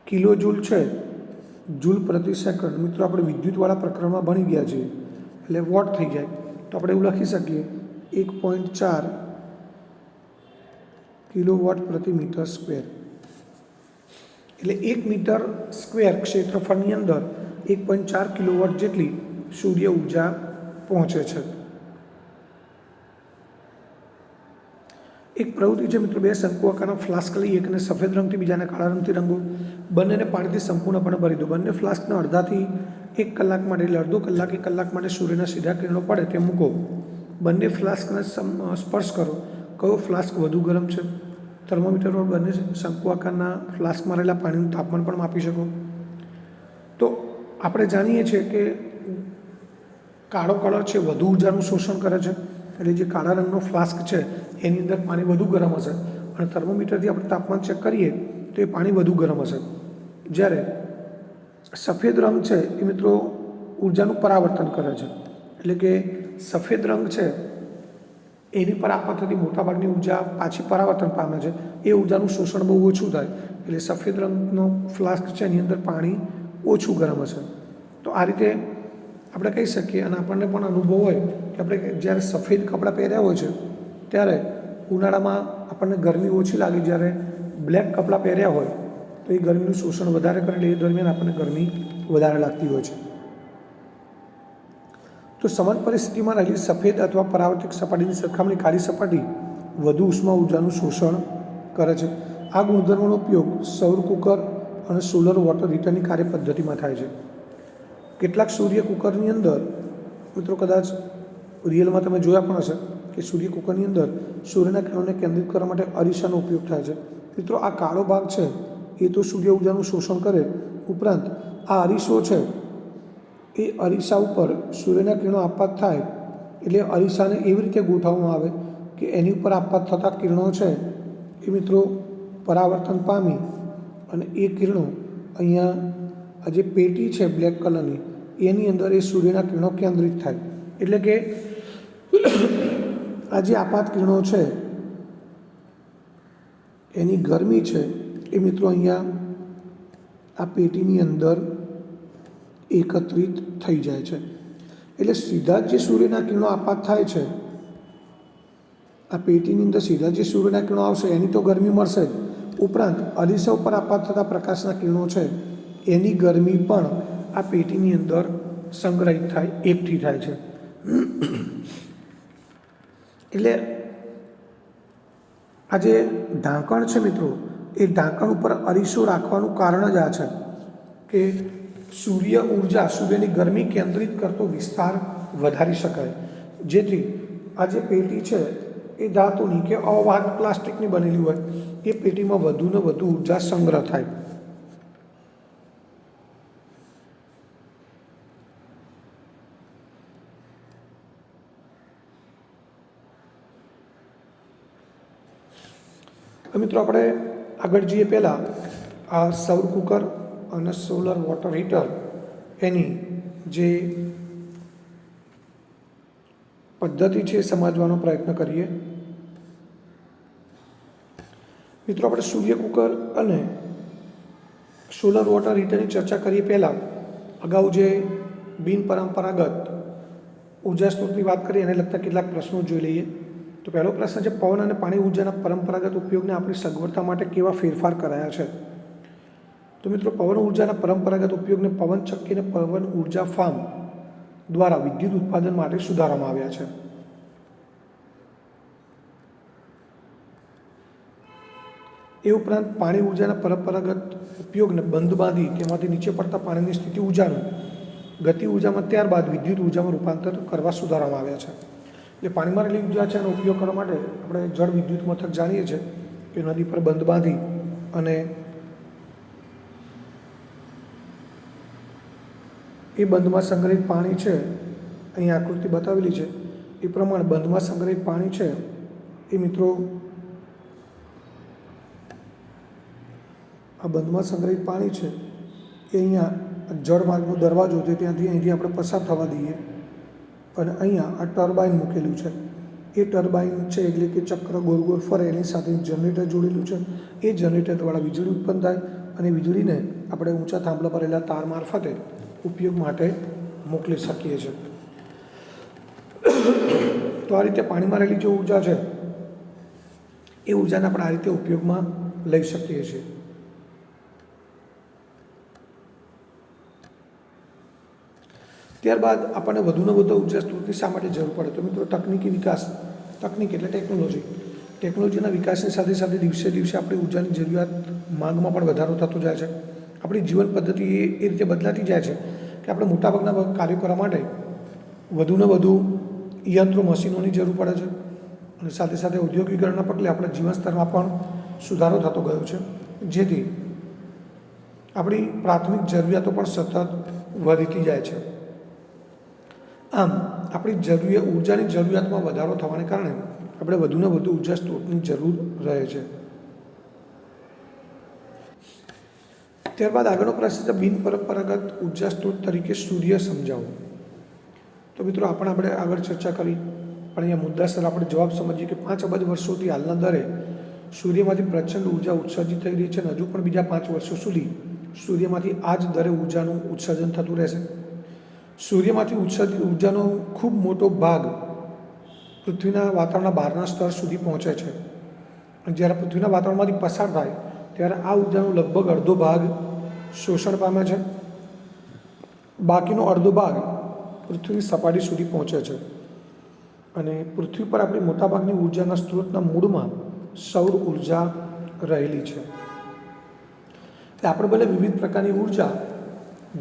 કિલો જૂલ છે જૂલ પ્રતિ સેકન્ડ મિત્રો આપણે વિદ્યુતવાળા પ્રકરણમાં ભણી ગયા છીએ એટલે વોટ થઈ જાય. તો આપણે એવું લખી શકીએ 1.4 કિલોવોટ પ્રતિ મીટર સ્ક્વેર. એટલે 1 મીટર સ્ક્વેર ક્ષેત્રફળની અંદર 1.4 કિલોવોટ જેટલી સૂર્ય ઉર્જા પહોંચે છે. એક પ્રવૃત્તિ છે મિત્રો, 2 શંકુ આકારના ફ્લાસ્ક લઈ એકને સફેદ રંગથી બીજાને કાળા રંગથી રંગો, બંનેને પાણીથી સંપૂર્ણપણે ભરી દો. બંને ફ્લાસ્કને અડધાથી 1 કલાક માટે એટલે અડધો કલાક 1 કલાક માટે સૂર્યના સીધા કિરણો પડે તે મૂકો. બંને ફ્લાસ્કને સ્પર્શ કરો. કયો ફ્લાસ્ક વધુ ગરમ છે? થર્મોમીટર પર બંને શંકુ આકારના ફ્લાસ્કમાં રહેલા પાણીનું તાપમાન પણ માપી શકો. તો આપણે જાણીએ છીએ કે કાળો કલર છે વધુ ઉર્જાનું શોષણ કરે છે, એટલે જે કાળા રંગનો ફ્લાસ્ક છે એની અંદર પાણી વધુ ગરમ હશે અને થર્મોમીટરથી આપણે તાપમાન ચેક કરીએ તો એ પાણી વધુ ગરમ હશે. જ્યારે સફેદ રંગ છે એ મિત્રો ઉર્જાનું પરાવર્તન કરે છે, એટલે કે સફેદ રંગ છે એની પર આપવા થતી મોટાભાગની ઉર્જા પાછી પરાવર્તન પામે છે, એ ઉર્જાનું શોષણ બહુ ઓછું થાય, એટલે સફેદ રંગનો ફ્લાસ્ક છે એની અંદર પાણી ઓછું ગરમ હશે. તો આ રીતે આપણે કહી શકીએ. અને આપણને પણ અનુભવ હોય કે આપણે જ્યારે સફેદ કપડાં પહેર્યા હોય છે ત્યારે ઉનાળામાં આપણને ગરમી ઓછી લાગે, જ્યારે બ્લેક કપડાં પહેર્યા હોય તો એ ગરમીનું શોષણ વધારે કરે, એટલે એ દરમિયાન આપણને ગરમી વધારે લાગતી હોય છે. તો સમાન પરિસ્થિતિમાં રહેલી સફેદ અથવા પરાવર્તિત સપાટીની સરખામણી કાળી સપાટી વધુ ઉષ્મા ઉર્જાનું શોષણ કરે છે. આ ગુણધર્મનો ઉપયોગ સૌર કુકર અને સોલર વોટર હીટરની કાર્ય પદ્ધતિમાં થાય છે. કેટલાક સૂર્ય કુકરની અંદર મિત્રો કદાચ રિયલમાં તમે જોયા પણ હશે કે સૂર્ય કુકરની અંદર સૂર્યના કિરણોને કેન્દ્રિત કરવા માટે અરીસાનો ઉપયોગ થાય છે. મિત્રો આ કાળો ભાગ છે એ તો સૂર્ય ઉર્જાનું શોષણ કરે, ઉપરાંત આ અરીસો છે એ અરીસા ઉપર સૂર્યના કિરણો આપપાત થાય, એટલે અરીસાને એવી રીતે ગોઠવવામાં આવે કે એની ઉપર આપપાત થતા કિરણો છે એ મિત્રો પરાવર્તન પામી અને એ કિરણો અહીંયા આ જે પેટી છે બ્લેક કલરની એની અંદર એ સૂર્યના કિરણો કેન્દ્રિત થાય. એટલે કે આ જે આપાત કિરણો છે એની ગરમી છે એ મિત્રો અહીંયા આ પેટીની અંદર એકત્રિત થઈ જાય છે. એટલે સીધા જ જે સૂર્યના કિરણો આપાત થાય છે આ પેટીની અંદર સીધા જે સૂર્યના કિરણો આવશે એની તો ગરમી મળશે જ, ઉપરાંત અરીસા ઉપર આપાત થતા પ્રકાશના કિરણો છે એની ગરમી પણ આ પેટીની અંદર સંગ્રહિત થાય, એકઠી થાય છે. એટલે આ જે ઢાંકણ છે મિત્રો એ ઢાંકણ ઉપર અરીસો રાખવાનું કારણ જ આ છે કે સૂર્ય ઉર્જા, સૂર્યની ગરમી કેન્દ્રિત કરતો વિસ્તાર વધારી શકાય, જેથી આ જે પેટી છે એ ધાતુની કે અવાહક પ્લાસ્ટિકની બનેલી હોય એ પેટીમાં વધુને વધુ ઉર્જા સંગ્રહ થાય. મિત્રો આપણે આગળ જઈએ પહેલાં આ સૌર કુકર અને સોલર વોટર હીટર એની જે પદ્ધતિ છે એ સમજવાનો પ્રયત્ન કરીએ. મિત્રો આપણે સૂર્ય કુકર અને સોલર વોટર હીટરની ચર્ચા કરીએ પહેલાં અગાઉ જે બિનપરંપરાગત ઉર્જા સ્ત્રોતની વાત કરીએ એને લગતા કેટલાક પ્રશ્નો જોઈ લઈએ. તો પહેલો પ્રશ્ન છે, પવન અને પાણી ઉર્જાના પરંપરાગત ઉપયોગને આપણી સગવડતા માટે કેવા ફેરફાર કરાયા છે? તો મિત્રો પવન ઉર્જાના પરંપરાગત ઉપયોગને પવન ચક્કી અને પવન ઉર્જા ફાર્મ દ્વારા વિદ્યુત ઉત્પાદન માટે સુધારવામાં આવ્યા છે. એ ઉપરાંત પાણી ઉર્જાના પરંપરાગત ઉપયોગને બંધ બાંધી તેમાંથી નીચે પડતા પાણીની સ્થિતિ ઉર્જાનું ગતિ ઉર્જામાં ત્યારબાદ વિદ્યુત ઉર્જામાં રૂપાંતર કરવા સુધારવામાં આવ્યા છે. એટલે પાણીમાં રહેલી ઉર્જા છે એનો ઉપયોગ કરવા માટે આપણે જળ વિદ્યુત મથક જાણીએ છીએ કે નદી પર બંધ બાંધી અને એ બંધમાં સંગ્રહિત પાણી છે, અહીં આકૃતિ બતાવેલી છે એ પ્રમાણે બંધમાં સંગ્રહિત પાણી છે એ મિત્રો આ બંધમાં સંગ્રહિત પાણી છે એ અહીંયા જળમાર્ગનો દરવાજો છે ત્યાંથી અહીંથી આપણે પસાર થવા દઈએ અને અહીંયા આ ટર્બાઇન મૂકેલું છે. એ ટર્બાઇન છે એટલે કે ચક્ર ગોળ ગોળ ફરે, એની સાથે જનરેટર જોડેલું છે. એ જનરેટર દ્વારા વીજળી ઉત્પન્ન થાય અને વીજળીને આપણે ઊંચા થાંભલા પર રહેલા તાર મારફતે ઉપયોગ માટે મોકલી શકીએ છીએ. તો આ રીતે પાણીમાં રહેલી જે ઉર્જા છે એ ઉર્જાને આપણે આ રીતે ઉપયોગમાં લઈ શકીએ છીએ. ત્યારબાદ આપણને વધુને વધુ ઉર્જા સ્ત્રોતની શા માટે જરૂર પડે? તો મિત્રો તકનીકી વિકાસ, તકનીક એટલે ટેકનોલોજીના વિકાસની સાથે સાથે દિવસે દિવસે આપણી ઉર્જાની જરૂરિયાત માંગમાં પણ વધારો થતો જાય છે. આપણી જીવન પદ્ધતિ એ રીતે બદલાતી જાય છે કે આપણે મોટાભાગના કાર્યો કરવા માટે વધુને વધુ યંત્રો મશીનોની જરૂર પડે છે અને સાથે સાથે ઔદ્યોગિકરણના પગલે આપણા જીવન સ્તરમાં પણ સુધારો થતો ગયો છે, જેથી આપણી પ્રાથમિક જરૂરિયાતો પણ સતત વધતી જાય છે. આમ આપણી ઉર્જાની જરૂરિયાતમાં વધારો થવાને કારણે આપણે વધુને વધુ ઉર્જા સ્ત્રોતની જરૂર રહે છે. ત્યારબાદ આગળનો પ્રશ્ન છે, બિનપરંપરાગત ઉર્જા સ્ત્રોત તરીકે સૂર્ય સમજાવો. તો મિત્રો આપણે આગળ ચર્ચા કરી પણ અહીંયા મુદ્દાસર આપણે જવાબ સમજીએ કે 5 અબજ વર્ષોથી હાલના દરે સૂર્યમાંથી પ્રચંડ ઉર્જા ઉત્સર્જિત થઈ રહી છે અને હજુ પણ બીજા 5 વર્ષો સુધી સૂર્યમાંથી આ જ દરે ઉર્જાનું ઉત્સર્જન થતું રહેશે. સૂર્યમાંથી ઉત્સર્જિત ઉર્જાનો ખૂબ મોટો ભાગ પૃથ્વીના વાતાવરણના બહારના સ્તર સુધી પહોંચે છે. અને જ્યારે પૃથ્વીના વાતાવરણમાંથી પસાર થાય ત્યારે આ ઉર્જાનો લગભગ અડધો ભાગ શોષણ પામે છે. બાકીનો અડધો ભાગ પૃથ્વીની સપાટી સુધી પહોંચે છે. અને પૃથ્વી પર આપણી મોટાભાગની ઉર્જાના સ્ત્રોતના મૂળમાં સૌર ઉર્જા રહેલી છે. એટલે આપણે ભલે વિવિધ પ્રકારની ઉર્જા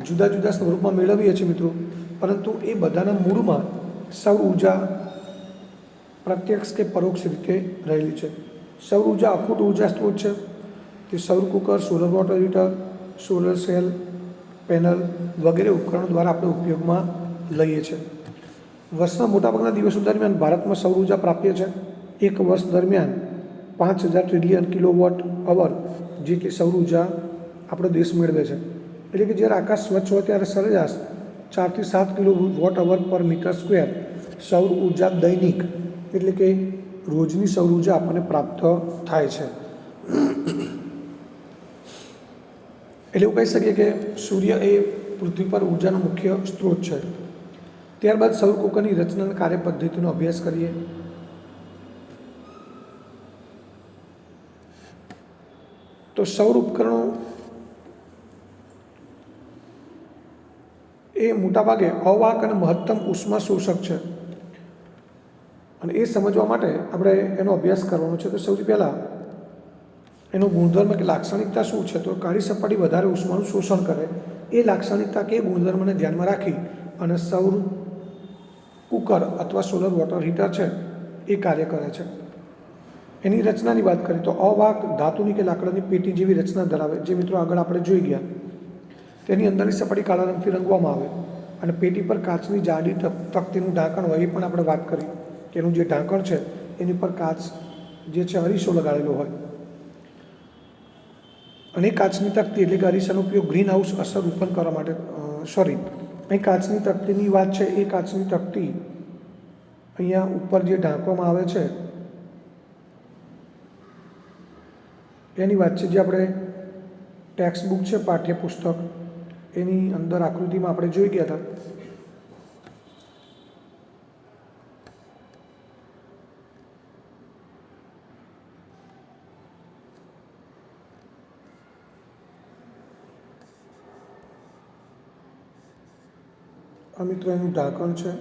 જુદા જુદા સ્વરૂપમાં મેળવીએ છીએ મિત્રો, પરંતુ એ બધાના મૂળમાં સૌર ઉર્જા પ્રત્યક્ષ કે પરોક્ષ રીતે રહેલી છે. સૌર ઉર્જા અખૂટ ઉર્જા સ્ત્રોત છે. તે સૌર cooker, solar water heater, solar cell panel વગેરે ઉપકરણો દ્વારા આપણે ઉપયોગમાં લઈએ છીએ. વર્ષના મોટાભાગના દિવસો દરમિયાન ભારતમાં સૌર ઉર્જા પ્રાપ્ય છે. એક વર્ષ દરમિયાન 5000 ટ્રિલિયન કિલોવોટ અવર જે કે સૌર ઉર્જા આપણો દેશ મેળવે છે. એટલે કે જ્યારે આકાશ સ્વચ્છ હોય ત્યારે સરેરાશ 4 થી 7 કિલોવોટ અવર પર મીટર સ્ક્વેર સૌર ઉર્જા દૈનિક એટલે કે રોજની સૌર ઉર્જા આપણને પ્રાપ્ત થાય છે. એટલે એવું કહી શકીએ કે સૂર્ય એ પૃથ્વી પર ઉર્જાનો મુખ્ય સ્ત્રોત છે. ત્યારબાદ સૌર કુકરની રચના અને કાર્યપદ્ધતિનો અભ્યાસ કરીએ. તો સૌર ઉપકરણો એ મોટાભાગે અવાહક અને મહત્તમ ઉષ્મા શોષક છે. અને એ સમજવા માટે આપણે એનો અભ્યાસ કરવાનો છે. તો સૌથી પહેલાં એનો ગુણધર્મ કે લાક્ષણિકતા શું છે? તો કાળી સપાટી વધારે ઉષ્માનું શોષણ કરે એ લાક્ષણિકતા કે ગુણધર્મને ધ્યાનમાં રાખી અને સૌર કુકર અથવા સોલર વોટર હીટર છે એ કાર્ય કરે છે. એની રચનાની વાત કરીએ તો અવાહક ધાતુની કે લાકડાની પેટી જેવી રચના ધરાવે, જે મિત્રો આગળ આપણે જોઈ ગયા. તેની અંદરની સપાટી કાળા રંગથી રંગવામાં આવે અને પેટી પર કાચની જાડી તકતીનું ઢાંકણ હોય એ પણ આપણે વાત કરી કે એનું જે ઢાંકણ છે એની પર કાચ જે છે અરીસો લગાડેલો હોય. અને કાચની તકતી એટલે કે અરીસાનો ઉપયોગ ગ્રીન હાઉસ અસર ઉત્પન્ન કરવા માટે અહીં કાચની તકતીની વાત છે. એ કાચની તકતી અહીંયા ઉપર જે ઢાંકવામાં આવે છે એની વાત છે, જે આપણે ટેક્સ્ટ બુક છે પાઠ્યપુસ્તક એની અંદર આકૃતિમાં આપણે જોઈ ગયા હતા. આ મિત્રો એનું ઢાંકણ છે.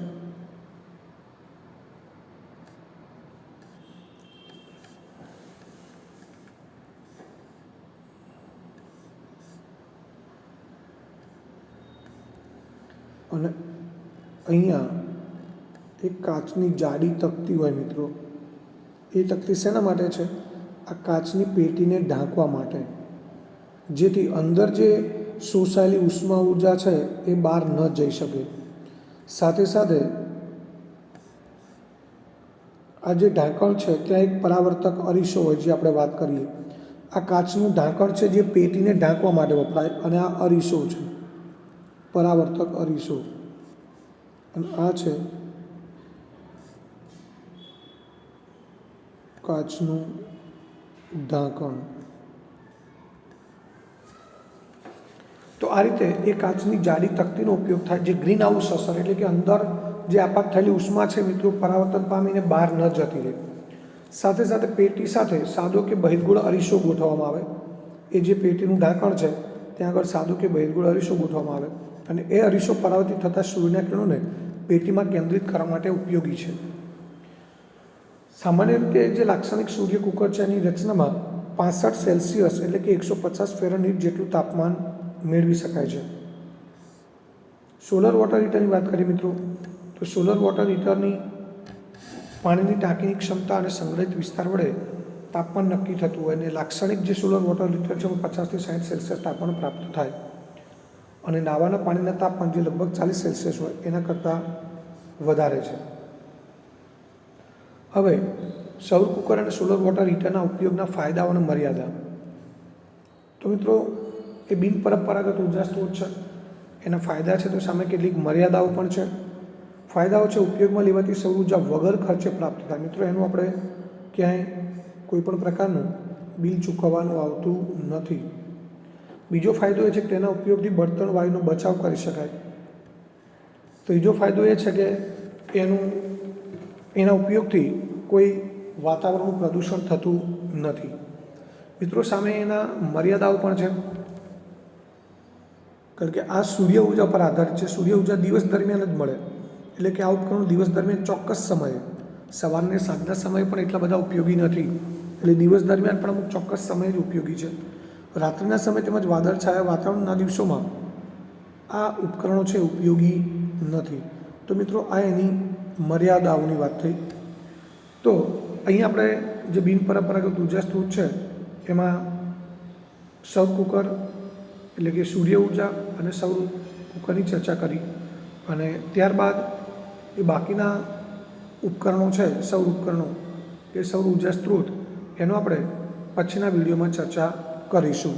અને અહીંયા એક કાચની જાડી તકતી હોય મિત્રો. એ તકતી શેના માટે છે? આ કાચની પેટીને ઢાંકવા માટે, જેથી અંદર જે શોષાયેલી ઉષ્મા ઉર્જા છે એ બહાર ન જઈ શકે. સાથે સાથે આ જે ઢાંકણ છે ત્યાં એક પરાવર્તક અરીસો હોય, જે આપણે વાત કરીએ. આ કાચનું ઢાંકણ છે જે પેટીને ઢાંકવા માટે વપરાય, અને આ અરીસો છે પરાવર્તક અરીસો, અને આ છે કાચનું ઢાંકણ. તો આ રીતે એ કાચની જાડી તકતીનો ઉપયોગ થાય, જે ગ્રીન હાઉસ અસર એટલે કે અંદર જે આપાત થયેલી ઉષ્મા છે મિત્રો પરાવર્તન પામીને બહાર ન જતી રહે. સાથે સાથે પેટી સાથે સાદો કે બહિર્ગોળ અરીસો ગોઠવવામાં આવે. એ જે પેટીનું ઢાંકણ છે ત્યાં આગળ સાદો કે બહિર્ગોળ અરીસો ગોઠવવામાં આવે, અને એ અરીસો પરાવર્તિત થતા સૂર્યના કિરણોને પેટીમાં કેન્દ્રિત કરવા માટે ઉપયોગી છે. સામાન્ય રીતે જે લાક્ષણિક સૂર્ય કુકર છે એની રચનામાં 65 સેલ્સિયસ એટલે કે 150 ફેરનહીટ જેટલું તાપમાન મેળવી શકાય છે. સોલર વોટર હીટરની વાત કરીએ મિત્રો, તો સોલર વોટર હીટરની પાણીની ટાંકીની ક્ષમતા અને સંગ્રહિત વિસ્તાર વડે તાપમાન નક્કી થતું હોય, અને લાક્ષણિક જે સોલર વોટર હીટર છે 50 થી 60 સેલ્સિયસ તાપમાન પ્રાપ્ત થાય. અને નાવાના પાણીના તાપમાન જે લગભગ 40 સેલ્સિયસ હોય એના કરતાં વધારે છે. હવે સૌર કુકર અને સોલર વોટર હીટરના ઉપયોગના ફાયદાઓ અને મર્યાદા. તો મિત્રો એ બિનપરંપરાગત ઉર્જા સ્ત્રોત છે, એના ફાયદા છે તો સામે કેટલીક મર્યાદાઓ પણ છે. ફાયદાઓ છે ઉપયોગમાં લેવાતી સૌર ઉર્જા વગર ખર્ચે પ્રાપ્ત થાય. મિત્રો એનું આપણે ક્યાંય કોઈપણ પ્રકારનું બિલ ચૂકવવાનું આવતું નથી. બીજો ફાયદો એ છે કે તેના ઉપયોગથી બળતણ વાયુનો બચાવ કરી શકાય. ત્રીજો ફાયદો એ છે કે એના ઉપયોગથી કોઈ વાતાવરણનું પ્રદૂષણ થતું નથી. મિત્રો સામે એના મર્યાદાઓ પણ છે, કારણ કે આ સૂર્ય ઉર્જા પર આધારિત છે. સૂર્ય ઉર્જા દિવસ દરમિયાન જ મળે, એટલે કે આ ઉપકરણો દિવસ દરમિયાન ચોક્કસ સમયે, સવારને સાંજના સમયે પણ એટલા બધા ઉપયોગી નથી, એટલે દિવસ દરમિયાન પણ અમુક ચોક્કસ સમયે જ ઉપયોગી છે. રાત્રિના સમય તેમજ વાદળછાયા વાતાવરણના દિવસોમાં આ ઉપકરણો છે ઉપયોગી નથી. તો મિત્રો આ એની મર્યાદાઓની વાત થઈ. તો અહીં આપણે જે બિનપરંપરાગત ઉર્જા સ્ત્રોત છે એમાં સૌર કુકર એટલે કે સૂર્ય ઉર્જા અને સૌર કુકરની ચર્ચા કરી, અને ત્યારબાદ એ બાકીના ઉપકરણો છે, સૌર ઉપકરણો કે સૌર ઉર્જા સ્ત્રોત, એનો આપણે પછીના વિડીયોમાં ચર્ચા કરીશું.